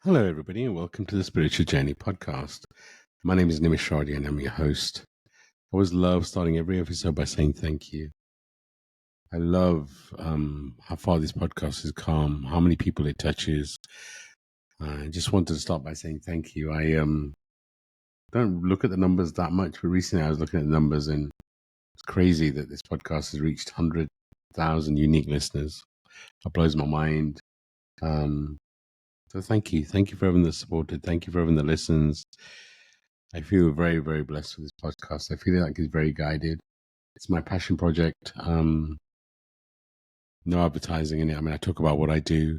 Hello, everybody, and welcome to the Spiritual Journey podcast. My name is Nimesh Radia, and I'm your host. I always love starting every episode by saying thank you. I love how far this podcast has come, how many people it touches. I just wanted to start by saying thank you. I don't look at the numbers that much, but recently I was looking at the numbers, and it's crazy that this podcast has reached 100,000 unique listeners. That blows my mind. So thank you. Thank you for everyone that supported. Thank you for everyone that listens. I feel very, very blessed with this podcast. I feel like it's very guided. It's my passion project. No advertising in it. I mean, I talk about what I do,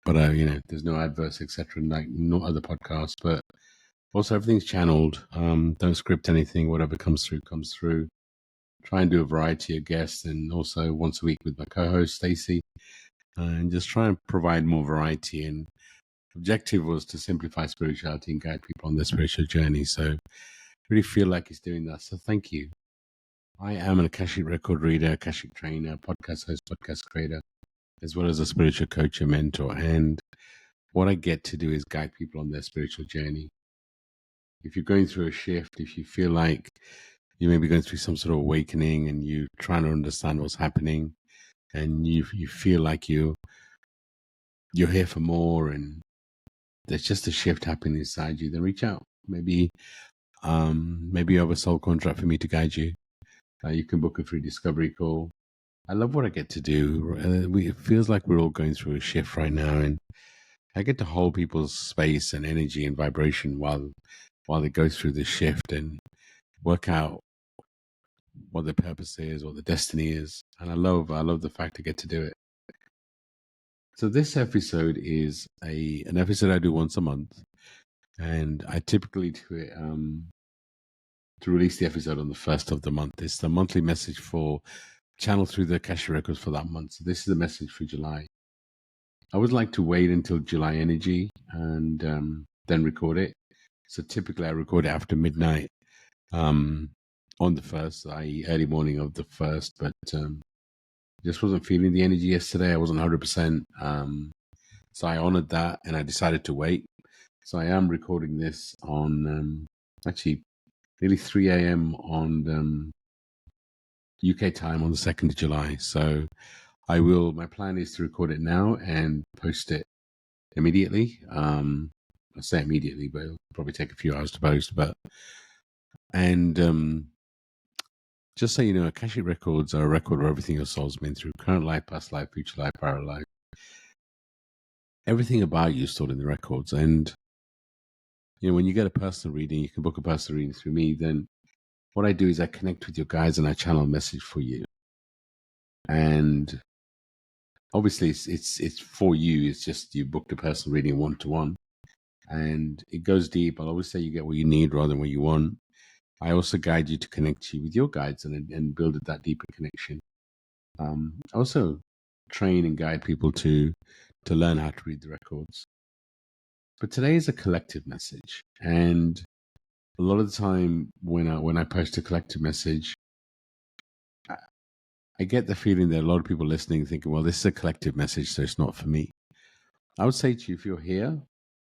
but there's no adverts, etc. Like no other podcasts. But also everything's channeled. Don't script anything. Whatever comes through, comes through. Try and do a variety of guests, and also once a week with my co-host Stacey, and just try and provide more variety. And objective was to simplify spirituality and guide people on their spiritual journey. So I really feel like it's doing that. So thank you. I am an Akashic record reader, Akashic trainer, podcast host, podcast creator, as well as a spiritual coach and mentor. And what I get to do is guide people on their spiritual journey. If you're going through a shift, if you feel like you may be going through some sort of awakening and you're trying to understand what's happening, and you feel like you're here for more, and there's just a shift happening inside you, then reach out. Maybe you have a soul contract for me to guide you. You can book a free discovery call. I love what I get to do. It feels like we're all going through a shift right now, and I get to hold people's space and energy and vibration while they go through this shift and work out what their purpose is, what the destiny is. And I love the fact I get to do it. So this episode is an episode I do once a month, and I typically do it to release the episode on the first of the month. It's the monthly message for channel through the Akashic records for that month. So this is the message for July. I would like to wait until July energy and then record it. So typically I record it after midnight on the first, i.e. early morning of the first, but just wasn't feeling the energy yesterday. I wasn't 100%. So I honored that and I decided to wait. So I am recording this on actually nearly 3 a.m. on UK time on the 2nd of July. So my plan is to record it now and post it immediately. I say immediately, but it'll probably take a few hours to post. Just so you know, Akashic records are a record of everything your soul's been through: current life, past life, future life, prior life. Everything about you is stored in the records. And when you get a personal reading, you can book a personal reading through me. Then what I do is I connect with your guides and I channel a message for you. And obviously, it's for you. It's just you booked a personal reading 1-to-1. And it goes deep. I'll always say you get what you need rather than what you want. I also guide you to connect you with your guides and build that deeper connection. I also train and guide people to learn how to read the records. But today is a collective message. And a lot of the time when I post a collective message, I get the feeling that a lot of people listening thinking, well, this is a collective message, so it's not for me. I would say to you, if you're here,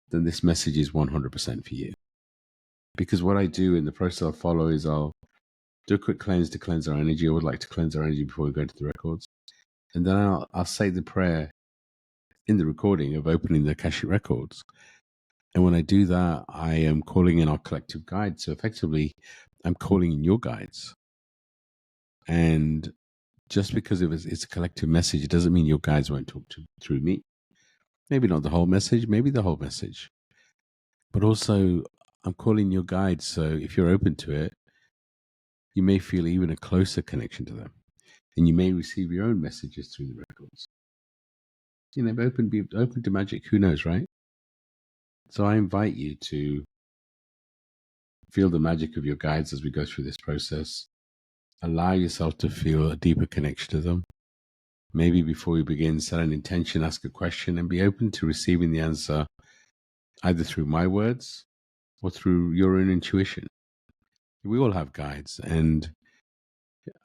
then this message is 100% for you. Because what I do in the process I'll follow is I'll do a quick cleanse to cleanse our energy. I would like to cleanse our energy before we go into the records. And then I'll say the prayer in the recording of opening the Akashic records. And when I do that, I am calling in our collective guides. So effectively, I'm calling in your guides. And just because it's a collective message, it doesn't mean your guides won't talk through me. Maybe not the whole message, maybe the whole message. But also, I'm calling your guides. So if you're open to it, you may feel even a closer connection to them. And you may receive your own messages through the records. Be open to magic. Who knows, right? So I invite you to feel the magic of your guides as we go through this process. Allow yourself to feel a deeper connection to them. Maybe before we begin, set an intention, ask a question, and be open to receiving the answer either through my words or through your own intuition. We all have guides, and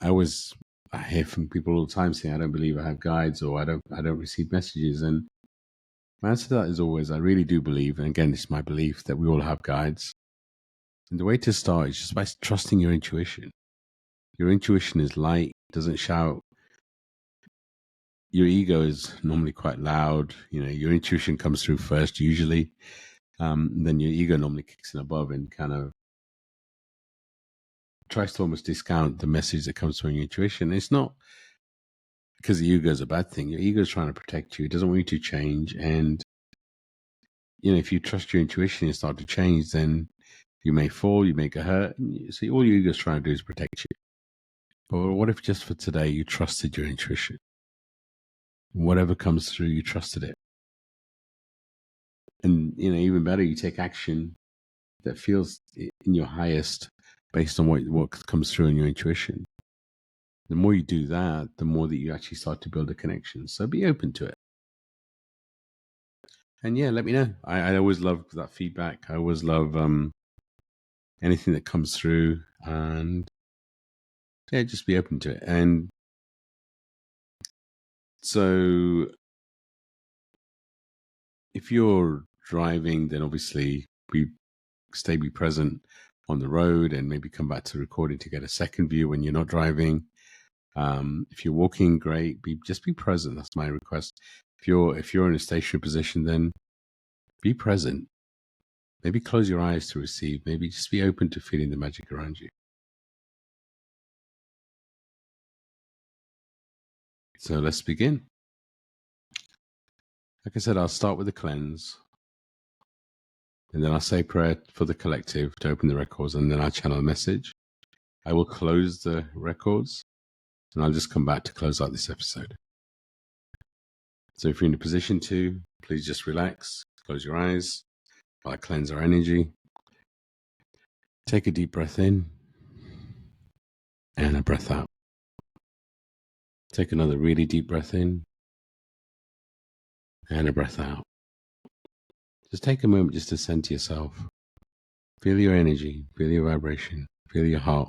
I hear from people all the time saying, I don't believe I have guides, or I don't receive messages. And My answer to that is always, I really do believe, and again, it's my belief that we all have guides. And the way to start is just by trusting your intuition. Your intuition is light, doesn't shout. Your ego is normally quite loud. Your intuition comes through first, usually. Then your ego normally kicks in above and kind of tries to almost discount the message that comes from your intuition. It's not because the ego is a bad thing. Your ego is trying to protect you. It doesn't want you to change. And, if you trust your intuition and start to change, then you may fall, you may get hurt. So all your ego is trying to do is protect you. But what if just for today you trusted your intuition? Whatever comes through, you trusted it. And, even better, you take action that feels in your highest based on what comes through in your intuition. The more you do that, the more that you actually start to build a connection. So be open to it. And yeah, let me know. I always love that feedback. I always love anything that comes through. And yeah, just be open to it. And so if you're driving, then obviously be present on the road and maybe come back to recording to get a second view when you're not driving. If you're walking, great. Just be present. That's my request. If you're in a stationary position, then be present. Maybe close your eyes to receive. Maybe just be open to feeling the magic around you. So let's begin. Like I said, I'll start with the cleanse. And then I'll say prayer for the collective to open the records. And then I'll channel a message. I will close the records. And I'll just come back to close out this episode. So if you're in a position to, please just relax. Close your eyes while I cleanse our energy. Take a deep breath in and a breath out. Take another really deep breath in and a breath out. Just take a moment just to center yourself. Feel your energy, feel your vibration, feel your heart.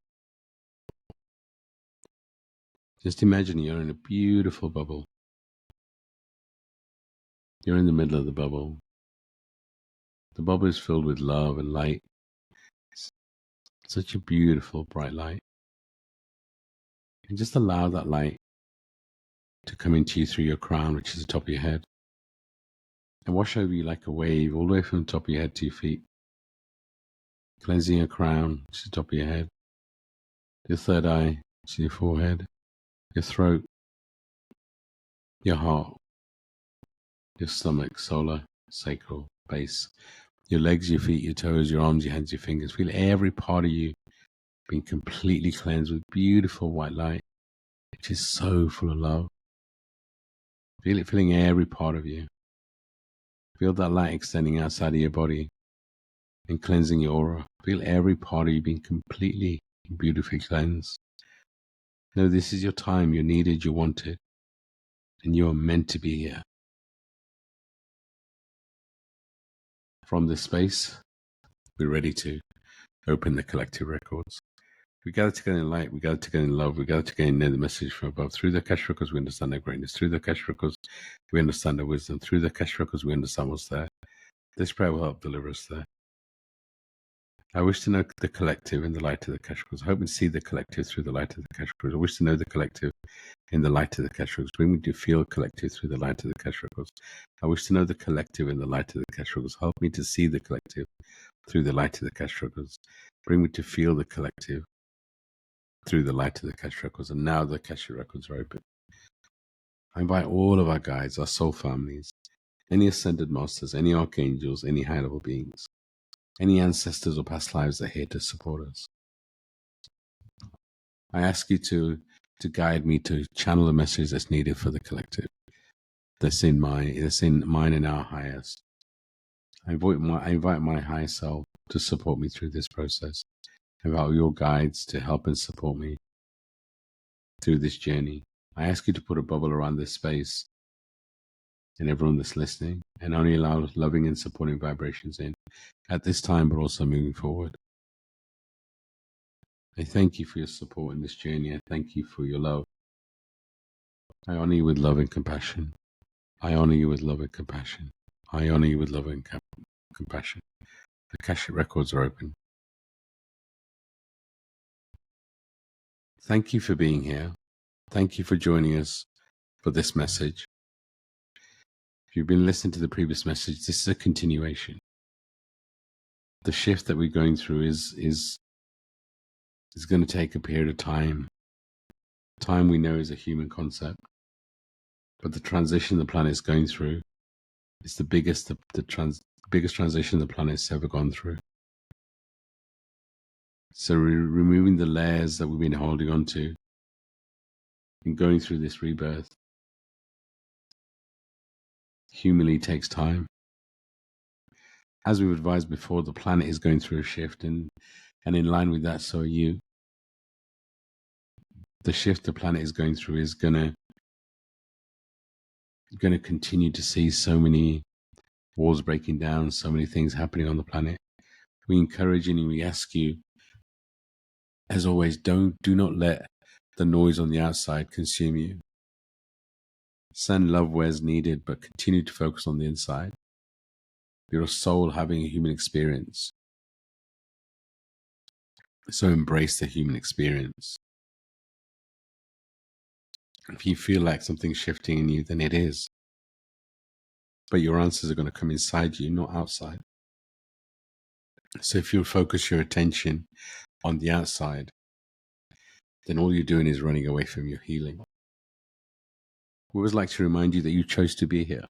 Just imagine you're in a beautiful bubble. You're in the middle of the bubble. The bubble is filled with love and light. It's such a beautiful, bright light. And just allow that light to come into you through your crown, which is the top of your head, and wash over you like a wave all the way from the top of your head to your feet, cleansing your crown, which is the top of your head, your third eye, which is your forehead, your throat, your heart, your stomach, solar, sacral, base, your legs, your feet, your toes, your arms, your hands, your fingers. Feel every part of you being completely cleansed with beautiful white light, which is so full of love. Feel it filling every part of you. Feel that light extending outside of your body and cleansing your aura. Feel every part of you being completely and beautifully cleansed. Know this is your time. You're needed, you're wanted, and you are meant to be here. From this space, we're ready to open the collective records. We gather together in light, we gather together in love, we gather together in the message from above. Through the Akashic records, we understand their greatness. Through the Akashic records, we understand their wisdom. Through the Akashic records, we understand what's there. This prayer will help deliver us there. I wish to know the collective in the light of the Akashic records. I hope to see the collective through the light of the Akashic records. I wish to know the collective in the light of the Akashic records. Bring me to feel collective through the light of the Akashic records. I wish to know the collective in the light of the Akashic records. Help me to see the collective through the light of the Akashic records. Bring me to feel the collective through the light of the Akashic records. And now the Akashic records are open. I invite all of our guides, our soul families, any ascended masters, any archangels, any high level beings, any ancestors or past lives that are here to support us. I ask you to guide me to channel the message that's needed for the collective. That's in mine and our highest. I invite my higher self to support me through this process. I invite your guides to help and support me through this journey. I ask you to put a bubble around this space and everyone that's listening, and only allow loving and supporting vibrations in at this time, but also moving forward. I thank you for your support in this journey. I thank you for your love. I honor you with love and compassion. I honor you with love and compassion. I honor you with love and compassion. The Akashic records are open. Thank you for being here. Thank you for joining us for this message. If you've been listening to the previous message, this is a continuation. The shift that we're going through is going to take a period of time. Time we know is a human concept, but the transition the planet is going through is the biggest biggest transition the planet's ever gone through. So removing the layers that we've been holding on to and going through this rebirth humanly takes time. As we've advised before, the planet is going through a shift, and in line with that, so are you. The shift the planet is going through is going to continue to see so many walls breaking down, so many things happening on the planet. We encourage and we ask you, as always, do not let the noise on the outside consume you. Send love where it's needed, but continue to focus on the inside. You're a soul having a human experience. So embrace the human experience. If you feel like something's shifting in you, then it is. But your answers are going to come inside you, not outside. So if you focus your attention on the outside, then all you're doing is running away from your healing. We always like to remind you that you chose to be here.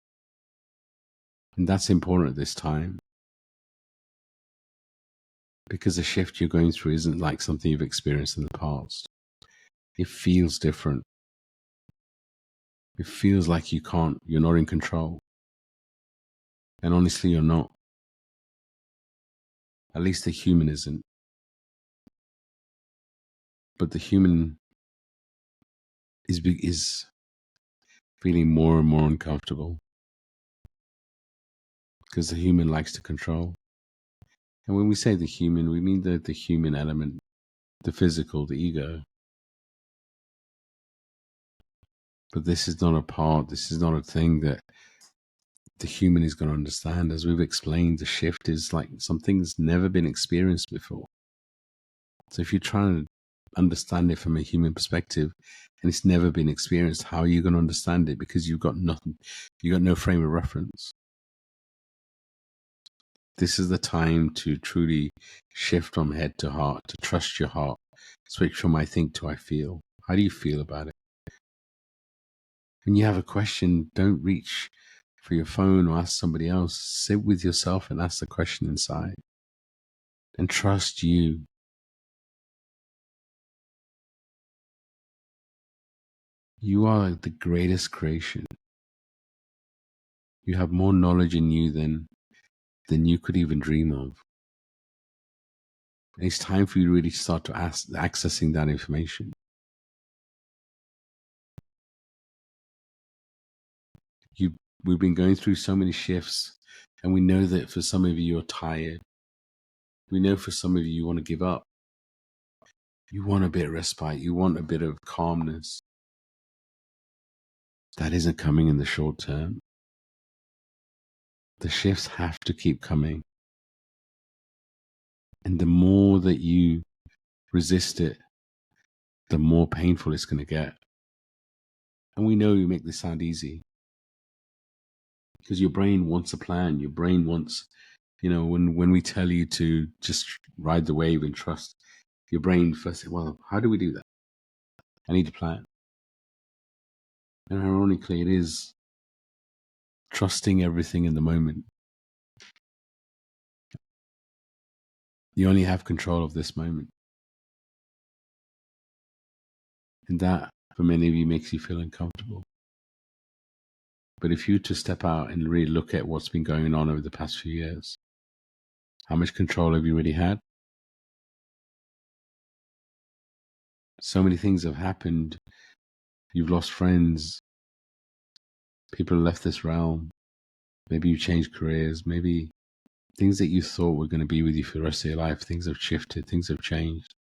And that's important at this time. Because the shift you're going through isn't like something you've experienced in the past. It feels different. It feels like you're not in control. And honestly, you're not. At least the human isn't. But the human is feeling more and more uncomfortable. Because the human likes to control. And when we say the human, we mean the human element, the physical, the ego. But this is not a thing that the human is going to understand. As we've explained, the shift is like something that's never been experienced before. So if you're trying to understand it from a human perspective and it's never been experienced, how are you going to understand it? Because you've got nothing, you've got no frame of reference. This is the time to truly shift from head to heart, to trust your heart, switch from I think to I feel. How do you feel about it? When you have a question, don't reach for your phone or ask somebody else. Sit with yourself and ask the question inside. And trust you. You are the greatest creation. You have more knowledge in you than you could even dream of. And it's time for you to really start to accessing that information. We've been going through so many shifts, and we know that for some of you, you're tired. We know for some of you, you want to give up. You want a bit of respite. You want a bit of calmness. That isn't coming in the short term. The shifts have to keep coming. And the more that you resist it, the more painful it's going to get. And we know you make this sound easy. Because your brain wants a plan. Your brain wants, when we tell you to just ride the wave and trust, your brain first says, well, how do we do that? I need a plan. And ironically, it is trusting everything in the moment. You only have control of this moment. And that, for many of you, makes you feel uncomfortable. But if you were to step out and really look at what's been going on over the past few years, how much control have you really had? So many things have happened. You've lost friends. People have left this realm. Maybe you changed careers. Maybe things that you thought were going to be with you for the rest of your life, things have shifted, things have changed.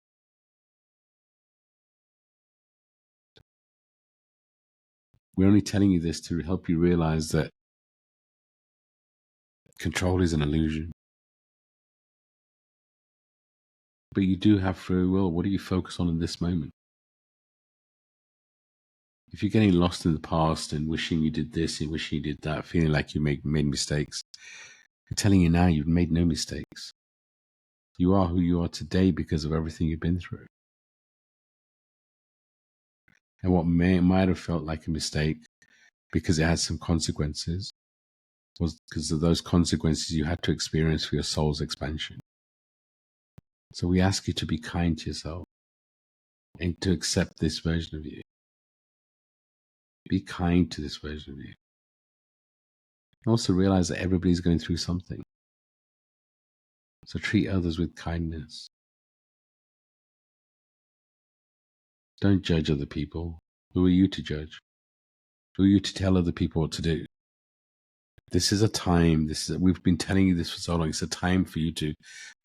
We're only telling you this to help you realize that Control is an illusion. But you do have free will. What do you focus on in this moment? If you're getting lost in the past and wishing you did this and wishing you did that, feeling like you made mistakes, I'm telling you now, you've made no mistakes. You are who you are today because of everything you've been through. And what might have felt like a mistake because it had some consequences was because of those consequences you had to experience for your soul's expansion. So we ask you to be kind to yourself and to accept this version of you. Be kind to this version of you. And also realize that everybody's going through something. So treat others with kindness. Don't judge other people. Who are you to judge? Who are you to tell other people what to do? This is a time, we've been telling you this for so long, it's a time for you to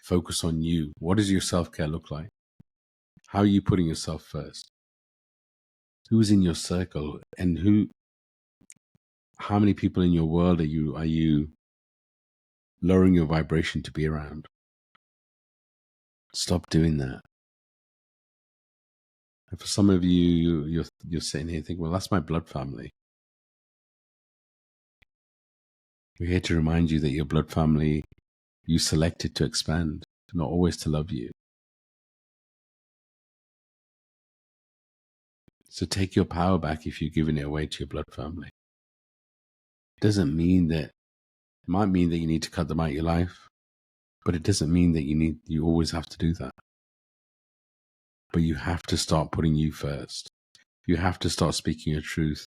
focus on you. What does your self-care look like? How are you putting yourself first? Who's in your circle and how many people in your world are you lowering your vibration to be around? Stop doing that. And for some of you're sitting here thinking, well, that's my blood family. We're here to remind you that your blood family, you selected to expand, not always to love you. So take your power back if you're giving it away to your blood family. It doesn't mean that, it might mean that you need to cut them out of your life, but it doesn't mean that you always have to do that. But you have to start putting you first. You have to start speaking your truth.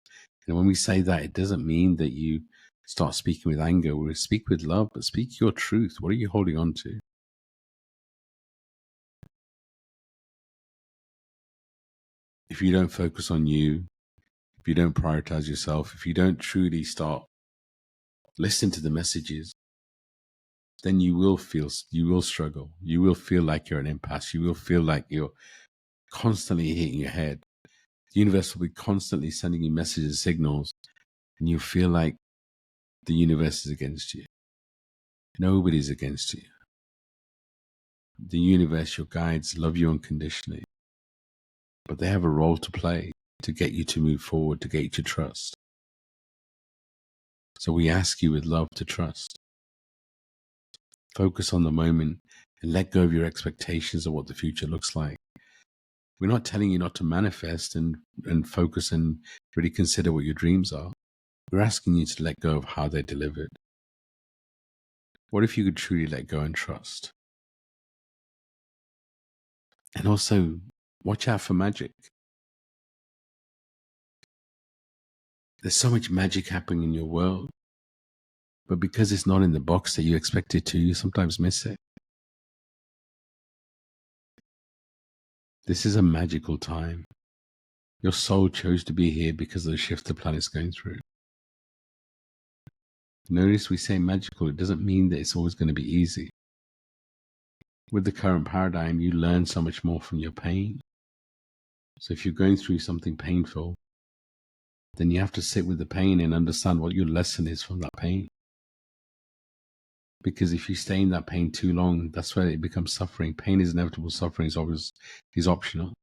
And when we say that, it doesn't mean that you start speaking with anger. We speak with love, but speak your truth. What are you holding on to? If you don't focus on you, if you don't prioritize yourself, if you don't truly start listening to the messages, then you will struggle. You will feel like you're an impasse. You will feel like you're constantly hitting your head. The universe will be constantly sending you messages, signals, and you feel like the universe is against you. Nobody's against you. The universe, your guides, love you unconditionally, but they have a role to play to get you to move forward, to get you to trust. So we ask you with love to trust. Focus on the moment and let go of your expectations of what the future looks like. We're not telling you not to manifest and focus and really consider what your dreams are. We're asking you to let go of how they're delivered. What if you could truly let go and trust? And also, watch out for magic. There's so much magic happening in your world, but because it's not in the box that you expect it to, you sometimes miss it. This is a magical time. Your soul chose to be here because of the shift the planet's going through. Notice we say magical, it doesn't mean that it's always going to be easy. With the current paradigm, you learn so much more from your pain. So if you're going through something painful, then you have to sit with the pain and understand what your lesson is from that pain. Because if you stay in that pain too long, that's where it becomes suffering. Pain is inevitable, suffering is optional.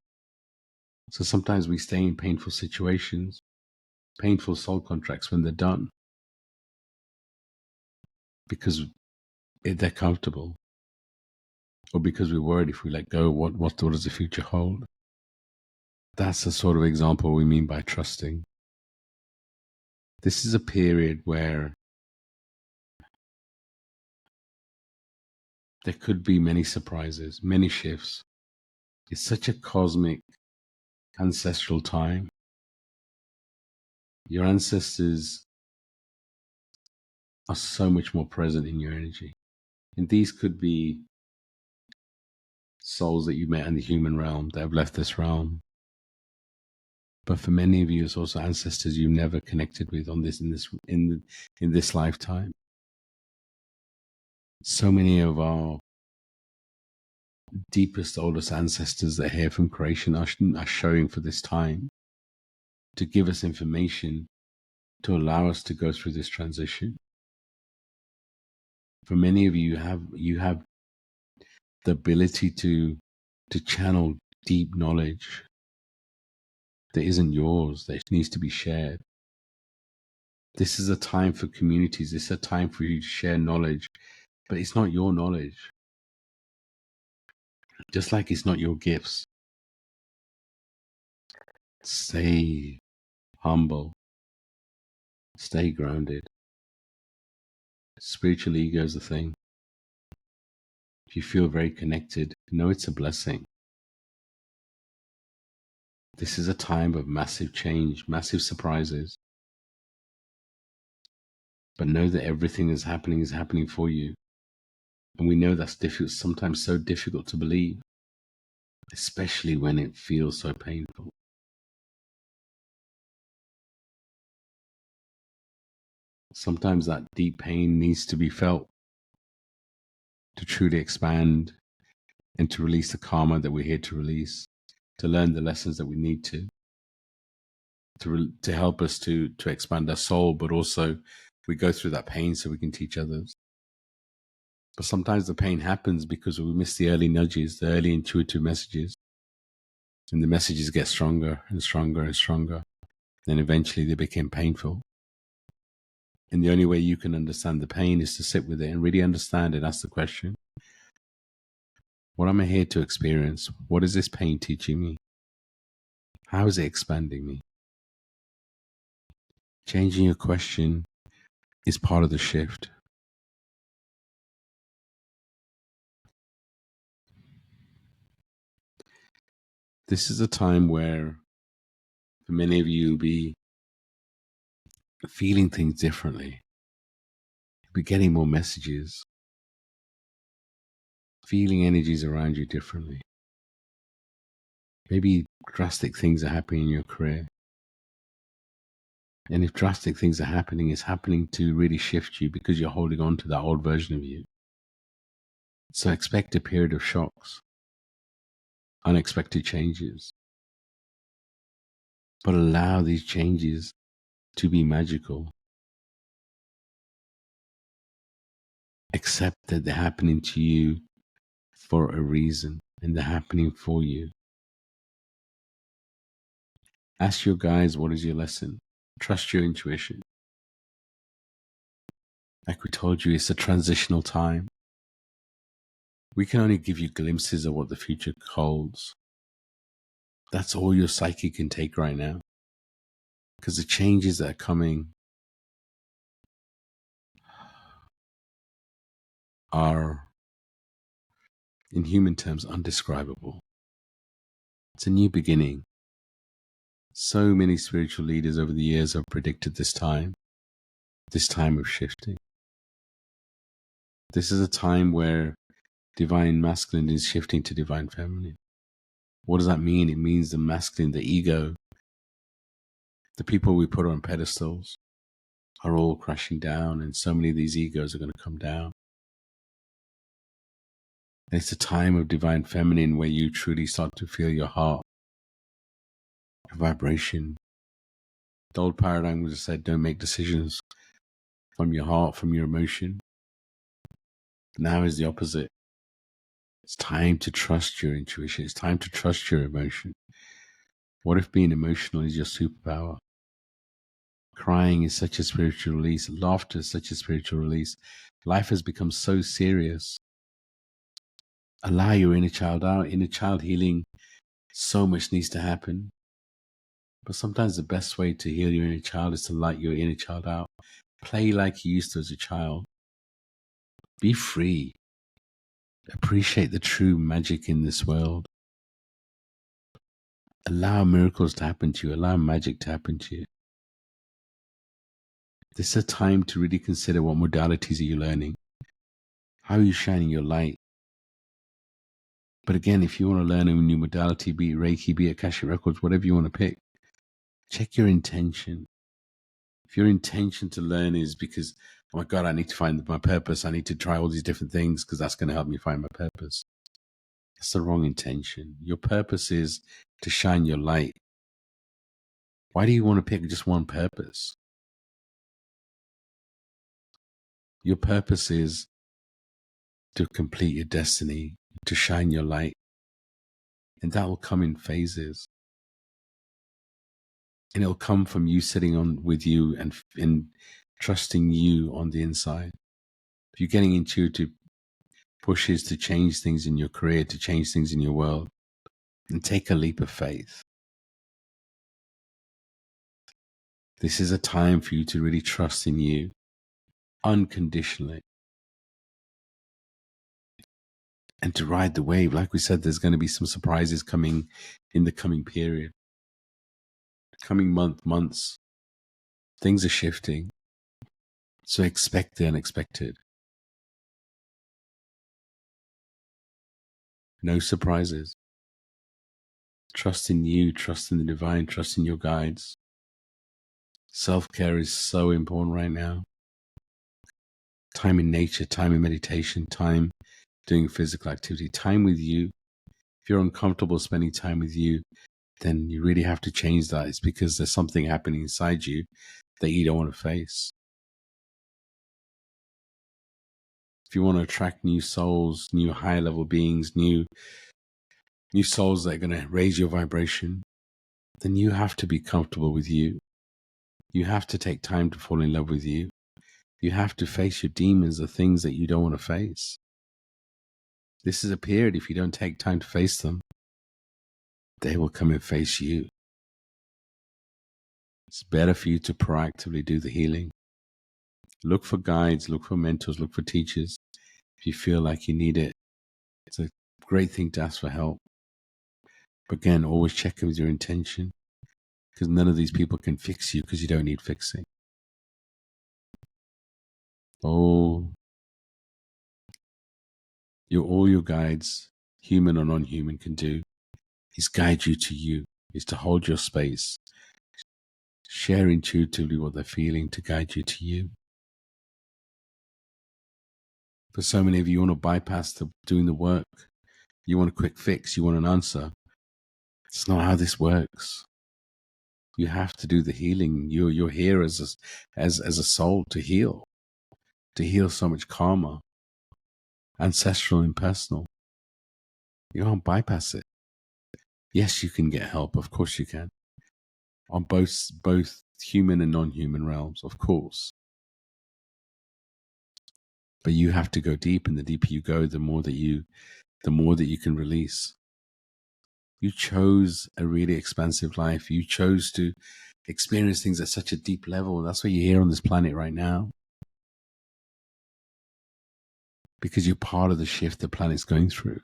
So sometimes we stay in painful situations, painful soul contracts when they're done, because they're comfortable, or because we're worried if we let go, what does the future hold? That's the sort of example we mean by trusting. This is a period where there could be many surprises, many shifts. It's such a cosmic, ancestral time. Your ancestors are so much more present in your energy. And these could be souls that you met in the human realm that have left this realm. But for many of you, it's also ancestors you never connected with in this lifetime. So many of our deepest, oldest ancestors that are here from creation are showing for this time to give us information to allow us to go through this transition. For many of you, you have the ability to channel deep knowledge that isn't yours, that needs to be shared. This is a time for communities. This is a time for you to share knowledge, but it's not your knowledge. Just like it's not your gifts. Stay humble. Stay grounded. Spiritual ego is a thing. If you feel very connected, know it's a blessing. This is a time of massive change, massive surprises. But know that everything is happening for you. And we know that's difficult, sometimes so difficult to believe, especially when it feels so painful. Sometimes that deep pain needs to be felt to truly expand and to release the karma that we're here to release, to learn the lessons that we need to help us to expand our soul, but also we go through that pain so we can teach others. But sometimes the pain happens because we miss the early nudges, the early intuitive messages, and the messages get stronger and stronger and stronger. Then eventually they become painful. And the only way you can understand the pain is to sit with it and really understand and ask the question, what am I here to experience? What is this pain teaching me? How is it expanding me? Changing your question is part of the shift. This is a time where, for many of you, you'll be feeling things differently. You'll be getting more messages, feeling energies around you differently. Maybe drastic things are happening in your career. And if drastic things are happening, it's happening to really shift you because you're holding on to that old version of you. So expect a period of shocks, unexpected changes. But allow these changes to be magical. Accept that they're happening to you for a reason and they're happening for you. Ask your guides, what is your lesson? Trust your intuition. Like we told you, it's a transitional time. We can only give you glimpses of what the future holds. That's all your psyche can take right now. Because the changes that are coming are, in human terms, undescribable. It's a new beginning. So many spiritual leaders over the years have predicted this time of shifting. This is a time where divine masculine is shifting to divine feminine. What does that mean? It means the masculine, the ego, the people we put on pedestals are all crashing down, and so many of these egos are going to come down. And it's a time of divine feminine where you truly start to feel your heart, your vibration. The old paradigm was said, don't make decisions from your heart, from your emotion. Now is the opposite. It's time to trust your intuition. It's time to trust your emotion. What if being emotional is your superpower? Crying is such a spiritual release. Laughter is such a spiritual release. Life has become so serious. Allow your inner child out. Inner child healing, so much needs to happen. But sometimes the best way to heal your inner child is to let your inner child out. Play like you used to as a child. Be free. Appreciate the true magic in this world. Allow miracles to happen to you. Allow magic to happen to you. This is a time to really consider what modalities are you learning. How are you shining your light? But again, if you want to learn a new modality, be it Reiki, be it Akashic Records, whatever you want to pick, check your intention. If your intention to learn is because, oh my God, I need to find my purpose, I need to try all these different things because that's going to help me find my purpose. That's the wrong intention. Your purpose is to shine your light. Why do you want to pick just one purpose? Your purpose is to complete your destiny, to shine your light. And that will come in phases. And it'll come from you sitting on with you and trusting you on the inside. If you're getting intuitive pushes to change things in your career, to change things in your world, and take a leap of faith. This is a time for you to really trust in you unconditionally and to ride the wave. Like we said, there's going to be some surprises coming in the coming period, coming months. Things are shifting. So expect the unexpected. No surprises. Trust in you, trust in the divine, trust in your guides. Self-care is so important right now. Time in nature, time in meditation, time doing physical activity, time with you. If you're uncomfortable spending time with you, then you really have to change that. It's because there's something happening inside you that you don't want to face. If you want to attract new souls, new higher level beings, new souls that are going to raise your vibration, then you have to be comfortable with you. You have to take time to fall in love with you. You have to face your demons, the things that you don't want to face. This is a period, if you don't take time to face them, they will come and face you. It's better for you to proactively do the healing. Look for guides, look for mentors, look for teachers. If you feel like you need it, it's a great thing to ask for help. But again, always check in with your intention, because none of these people can fix you because you don't need fixing. All your guides, human or non-human, can do is guide you to you, is to hold your space, share intuitively what they're feeling to guide you to you. For so many of you, want to bypass doing the work. You want a quick fix. You want an answer. It's not how this works. You have to do the healing. You're here as a soul to heal so much karma, ancestral and personal. You don't bypass it. Yes, you can get help. Of course you can. On both human and non-human realms, of course. But you have to go deep, and the deeper you go, the more that you can release. You chose a really expansive life. You chose to experience things at such a deep level. That's why you're here on this planet right now. Because you're part of the shift the planet's going through.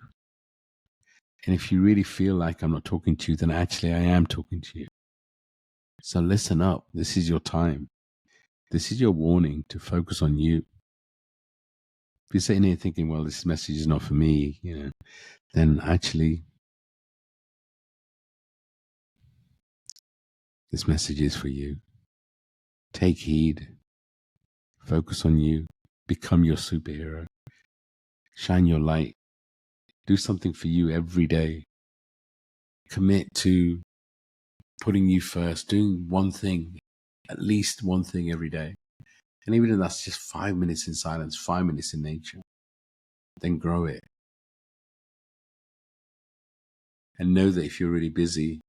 And if you really feel like I'm not talking to you, then actually I am talking to you. So listen up. This is your time. This is your warning to focus on you. If you're sitting here thinking, well, this message is not for me, then actually this message is for you. Take heed. Focus on you. Become your superhero. Shine your light. Do something for you every day. Commit to putting you first, doing one thing, at least one thing every day. And even if that's just 5 minutes in silence, 5 minutes in nature, then grow it. And know that if you're really busy,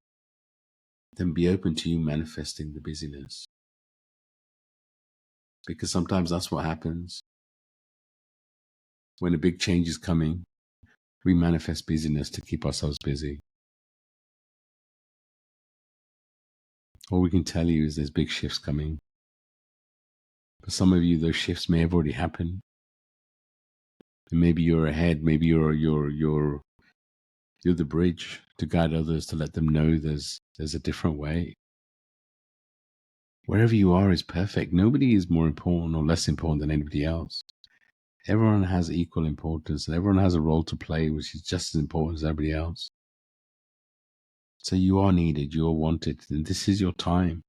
then be open to you manifesting the busyness. Because sometimes that's what happens. When a big change is coming, we manifest busyness to keep ourselves busy. All we can tell you is there's big shifts coming. For some of you, those shifts may have already happened. And maybe you're ahead. Maybe you're the bridge to guide others, to let them know there's a different way. Wherever you are is perfect. Nobody is more important or less important than anybody else. Everyone has equal importance, and everyone has a role to play, which is just as important as everybody else. So you are needed, you are wanted, and this is your time.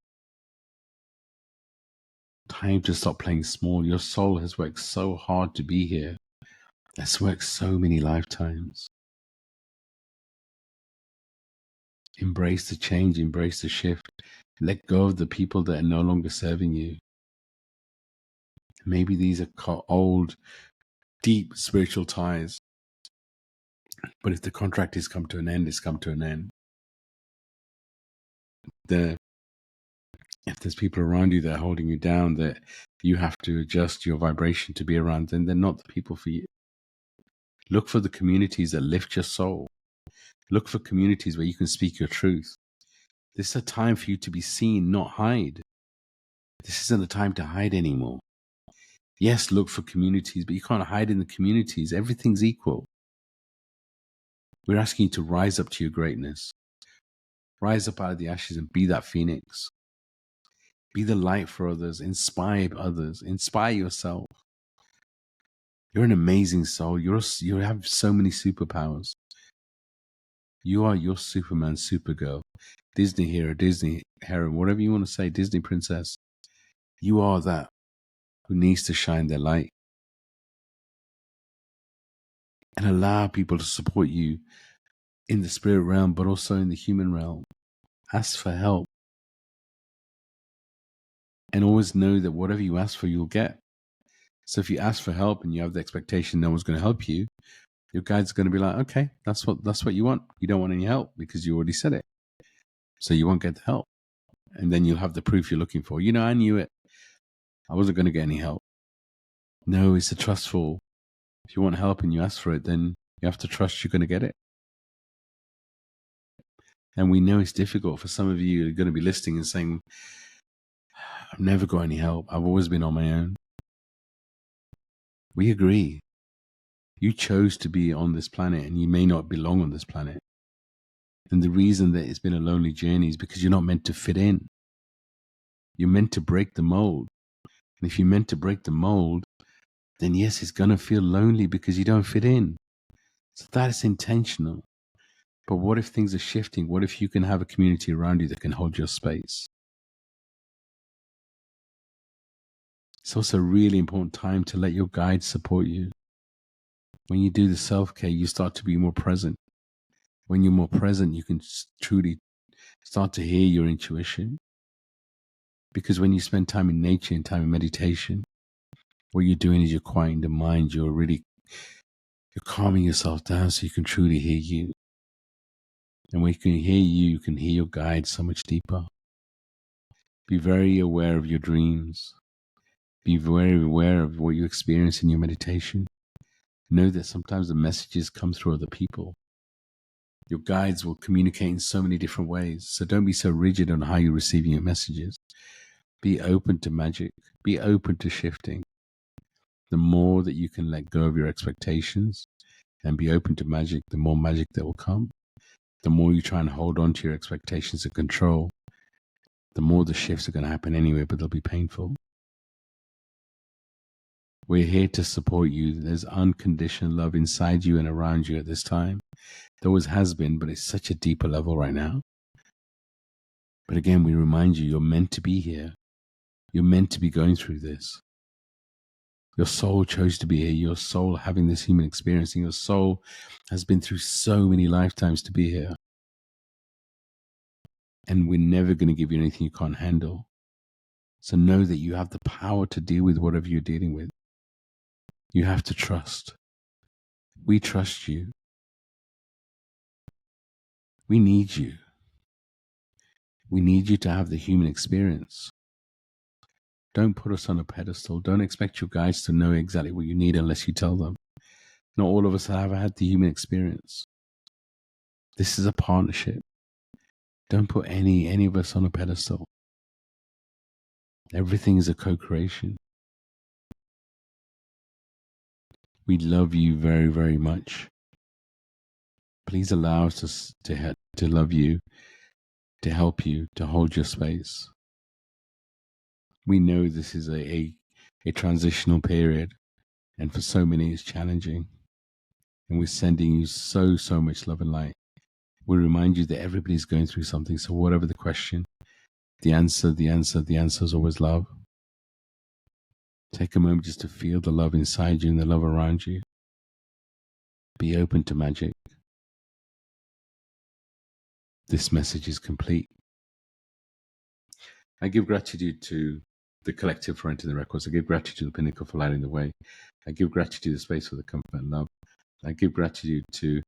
Time to stop playing small. Your soul has worked so hard to be here. It's worked so many lifetimes. Embrace the change, embrace the shift. Let go of the people that are no longer serving you. Maybe these are old deep spiritual ties. But if the contract has come to an end, it's come to an end. If there's people around you that are holding you down, that you have to adjust your vibration to be around, then they're not the people for you. Look for the communities that lift your soul. Look for communities where you can speak your truth. This is a time for you to be seen, not hide. This isn't a time to hide anymore. Yes, look for communities, but you can't hide in the communities. Everything's equal. We're asking you to rise up to your greatness. Rise up out of the ashes and be that phoenix. Be the light for others. Inspire others. Inspire yourself. You're an amazing soul. You have so many superpowers. You are your Superman, Supergirl, Disney hero, Disney heroine, whatever you want to say, Disney princess. You are that who needs to shine their light. And allow people to support you in the spirit realm, but also in the human realm. Ask for help. And always know that whatever you ask for, you'll get. So if you ask for help and you have the expectation no one's going to help you, your guide's going to be like, okay, that's what you want. You don't want any help because you already said it. So you won't get the help. And then you'll have the proof you're looking for. I knew it. I wasn't going to get any help. No, it's a trustful. If you want help and you ask for it, then you have to trust you're going to get it. And we know it's difficult for some of you who are going to be listening and saying, I've never got any help. I've always been on my own. We agree. You chose to be on this planet and you may not belong on this planet. And the reason that it's been a lonely journey is because you're not meant to fit in. You're meant to break the mold. And if you're meant to break the mold, then yes, it's going to feel lonely because you don't fit in. So that is intentional. But what if things are shifting? What if you can have a community around you that can hold your space? It's also a really important time to let your guides support you. When you do the self-care, you start to be more present. When you're more present, you can truly start to hear your intuition. Because when you spend time in nature and time in meditation, what you're doing is you're quieting the mind. You're calming yourself down so you can truly hear you. And when you can hear you can hear your guides so much deeper. Be very aware of your dreams. Be very aware of what you experience in your meditation. Know that sometimes the messages come through other people. Your guides will communicate in so many different ways. So don't be so rigid on how you're receiving your messages. Be open to magic. Be open to shifting. The more that you can let go of your expectations and be open to magic, the more magic that will come. The more you try and hold on to your expectations and control, the more the shifts are going to happen anyway, but they'll be painful. We're here to support you. There's unconditional love inside you and around you at this time. There always has been, but it's such a deeper level right now. But again, we remind you, you're meant to be here. You're meant to be going through this. Your soul chose to be here. Your soul having this human experience, and your soul has been through so many lifetimes to be here. And we're never going to give you anything you can't handle. So know that you have the power to deal with whatever you're dealing with. You have to trust. We trust you. We need you. We need you to have the human experience. Don't put us on a pedestal. Don't expect your guides to know exactly what you need unless you tell them. Not all of us have had the human experience. This is a partnership. Don't put any of us on a pedestal. Everything is a co-creation. We love you very, very much. Please allow us to love you, to help you, to hold your space. We know this is a transitional period, and for so many it's challenging. And we're sending you so much love and light. We remind you that everybody's going through something, so whatever the question, the answer is always love. Take a moment just to feel the love inside you and the love around you. Be open to magic. This message is complete. I give gratitude to the collective for entering the records. I give gratitude to the pinnacle for lighting the way. I give gratitude to the space for the comfort and love. I give gratitude to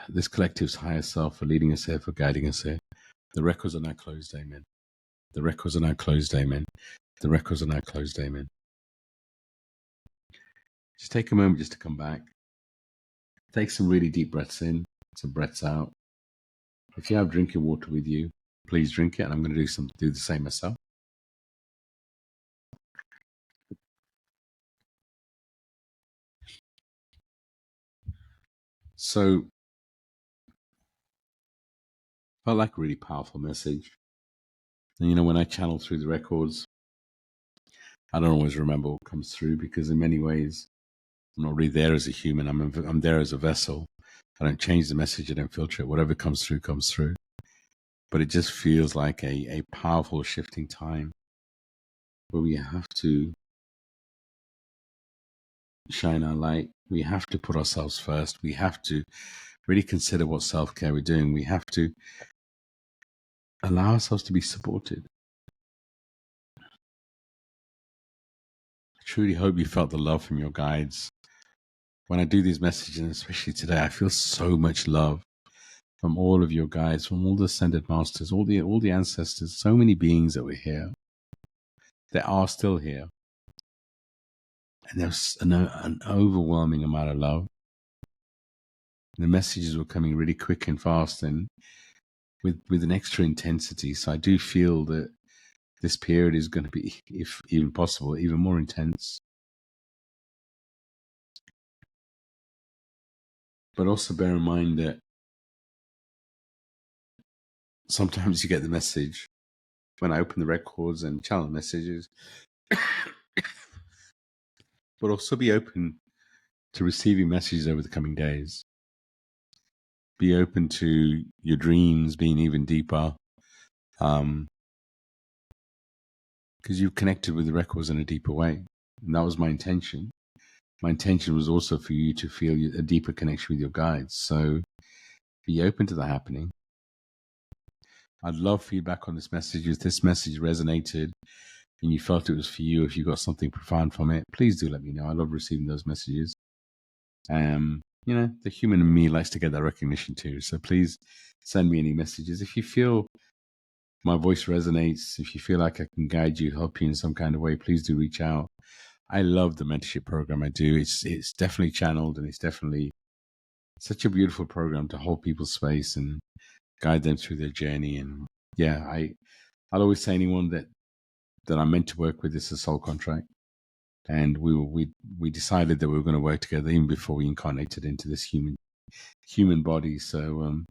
this collective's higher self for leading us here, for guiding us here. The records are now closed, amen. The records are now closed, amen. The records are now closed, amen. Just take a moment just to come back. Take some really deep breaths in, some breaths out. If you have drinking water with you, please drink it. And I'm going to do the same myself. So, felt like a really powerful message. And when I channel through the records, I don't always remember what comes through, because in many ways, I'm not really there as a human. I'm there as a vessel. I don't change the message. I don't filter it. Whatever comes through, comes through. But it just feels like a powerful shifting time where we have to shine our light. We have to put ourselves first. We have to really consider what self-care we're doing. We have to allow ourselves to be supported. I truly hope you felt the love from your guides. When I do these messages, and especially today, I feel so much love from all of your guides, from all the ascended masters, all the ancestors, so many beings that were here, that are still here. And there's an overwhelming amount of love. The messages were coming really quick and fast, and with an extra intensity. So I do feel that this period is going to be, if even possible, even more intense. But also bear in mind that sometimes you get the message when I open the records and channel messages, but also be open to receiving messages over the coming days. Be open to your dreams being even deeper, because you've connected with the records in a deeper way. And that was my intention. My intention was also for you to feel a deeper connection with your guides. So be open to that happening. I'd love feedback on this message. If this message resonated and you felt it was for you, if you got something profound from it, please do let me know. I love receiving those messages. The human in me likes to get that recognition too. So please send me any messages. If you feel my voice resonates, if you feel like I can guide you, help you in some kind of way, please do reach out. I love the mentorship program I do. It's definitely channeled, and it's definitely such a beautiful program to hold people's space and guide them through their journey. And yeah, I'll always say anyone that I'm meant to work with is a soul contract. And we decided that we were going to work together even before we incarnated into this human body. So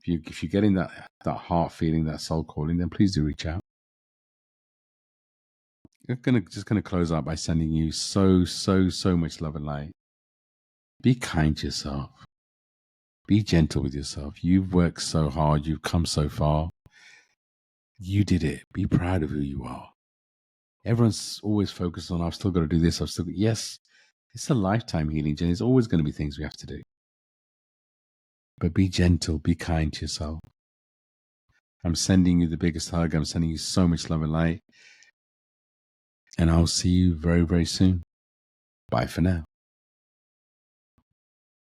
if you're getting that heart feeling, that soul calling, then please do reach out. I'm just gonna close out by sending you so much love and light. Be kind to yourself. Be gentle with yourself. You've worked so hard. You've come so far. You did it. Be proud of who you are. Everyone's always focused on, I've still got to do this. Yes, it's a lifetime healing journey. There's always going to be things we have to do. But be gentle. Be kind to yourself. I'm sending you the biggest hug. I'm sending you so much love and light. And I'll see you very, very soon. Bye for now.